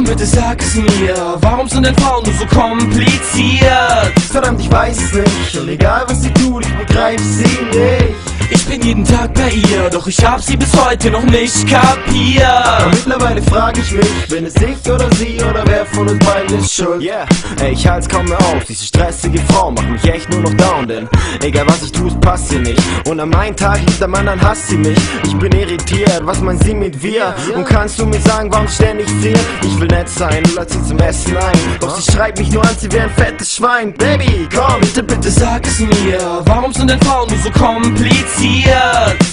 bitte sag es mir, warum sind denn Frauen nur so kompliziert? Verdammt, ich weiß es nicht, und egal was sie tut, ich begreif sie nicht. Ich bin jeden Tag bei ihr, doch ich hab sie bis heute noch nicht kapiert. Aber mittlerweile frag ich mich, bin es ich oder sie oder wer von uns beiden ist schuld? Yeah, ey, ich halt's kaum mehr auf, diese stressige Frau macht mich echt nur noch down, denn egal was ich tue, es passt ihr nicht. Und an meinen Tag liegt am anderen, hasst sie mich. Ich bin irritiert, was meint sie mit wir? Und kannst du mir sagen, warum ständig friert? Ich will nett sein und lad sie zum Essen ein, doch sie schreit mich nur an, sie wäre ein fettes Schwein. Baby, komm, bitte sag es mir, warum sind denn Frauen nur so kompliziert?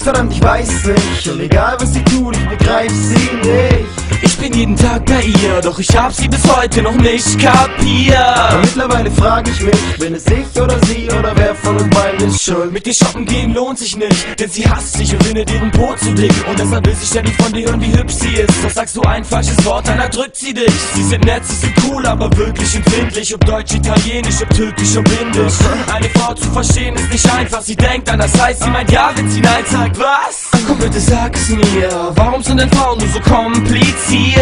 Verdammt, ich weiß es nicht, und egal was sie tut, ich begreif sie nicht. Ich bin jeden Tag bei ihr, doch ich hab sie bis heute noch nicht kapiert. Aber mittlerweile frag ich mich, bin es ich oder sie oder wer von uns beiden ist schuld? Mit dir shoppen gehen lohnt sich nicht, denn sie hasst sich und findet ihren Po zu dick. Und deshalb will sie ständig von dir hören, wie hübsch sie ist. Doch sagst du ein falsches Wort, dann erdrückt sie dich. Sie sind nett, sie sind cool, aber wirklich empfindlich. Ob Deutsch, Italienisch, ob Türkisch, ob Indisch. Eine Frau zu verstehen ist nicht einfach, sie denkt an, das heißt, sie meint ja, wenn sie nein sagt, was? Komm bitte sag es mir, warum sind denn Frauen nur so kompliziert?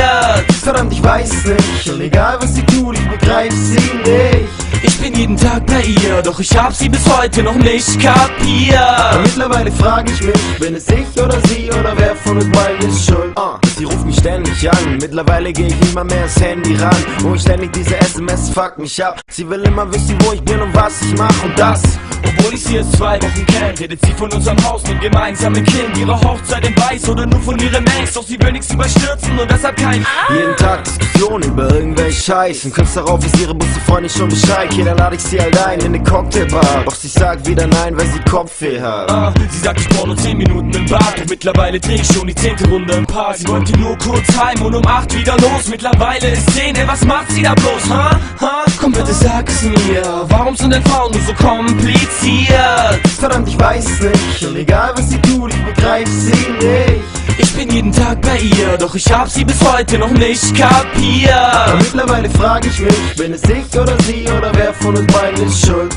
Verdammt, ich weiß es nicht, und egal was sie tut, ich begreif sie nicht. Ich bin jeden Tag bei ihr, doch ich hab sie bis heute noch nicht kapiert. Aber mittlerweile frag ich mich, bin es ich oder sie oder wer von uns beiden ist schuld? Sie ruft mich ständig an, mittlerweile geh ich immer mehr ans Handy ran. Und ständig diese SMS fuckt mich ab. Sie will immer wissen, wo ich bin und was ich mach und das. Obwohl ich sie jetzt 2 Wochen kenn, redet sie von unserem Haus und gemeinsamen Kind. Ihre Hochzeit in Weiß oder nur von ihrem Ex, doch sie will nichts überstürzen und deshalb kein Jeden Tag Diskussionen über irgendwelche Scheiß. Und kurz darauf ist ihre Freundin schon Bescheid. Okay, dann lade ich sie halt ein in eine Cocktailbar. Doch sie sagt wieder nein, weil sie Kopfweh hat. Sie sagt, ich brauch nur 10 Minuten im Bad. Doch mittlerweile dreh ich schon die 10. Runde im Park. Sie wollte nur kurz heim und um 8 wieder los. Mittlerweile ist 10, ey, was macht sie da bloß, ha? Komm bitte sag es mir, warum sind denn Frauen nur so kompliziert? Verdammt, ich weiß es nicht, und egal was sie tut, ich begreif sie nicht. Ich bin jeden Tag bei ihr, doch ich hab sie bis heute noch nicht kapiert. Aber mittlerweile frag ich mich, bin es ich oder sie oder wer von uns beiden ist schuld?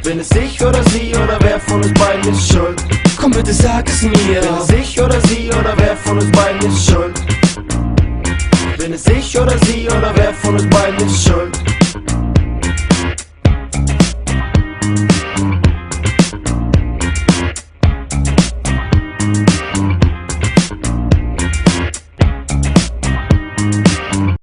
Bin es ich oder sie oder wer von uns beiden ist schuld? Komm bitte sag es mir, bin es ich oder sie oder wer von uns beiden ist schuld? Bin es ich oder sie oder wer von uns beiden ist schuld?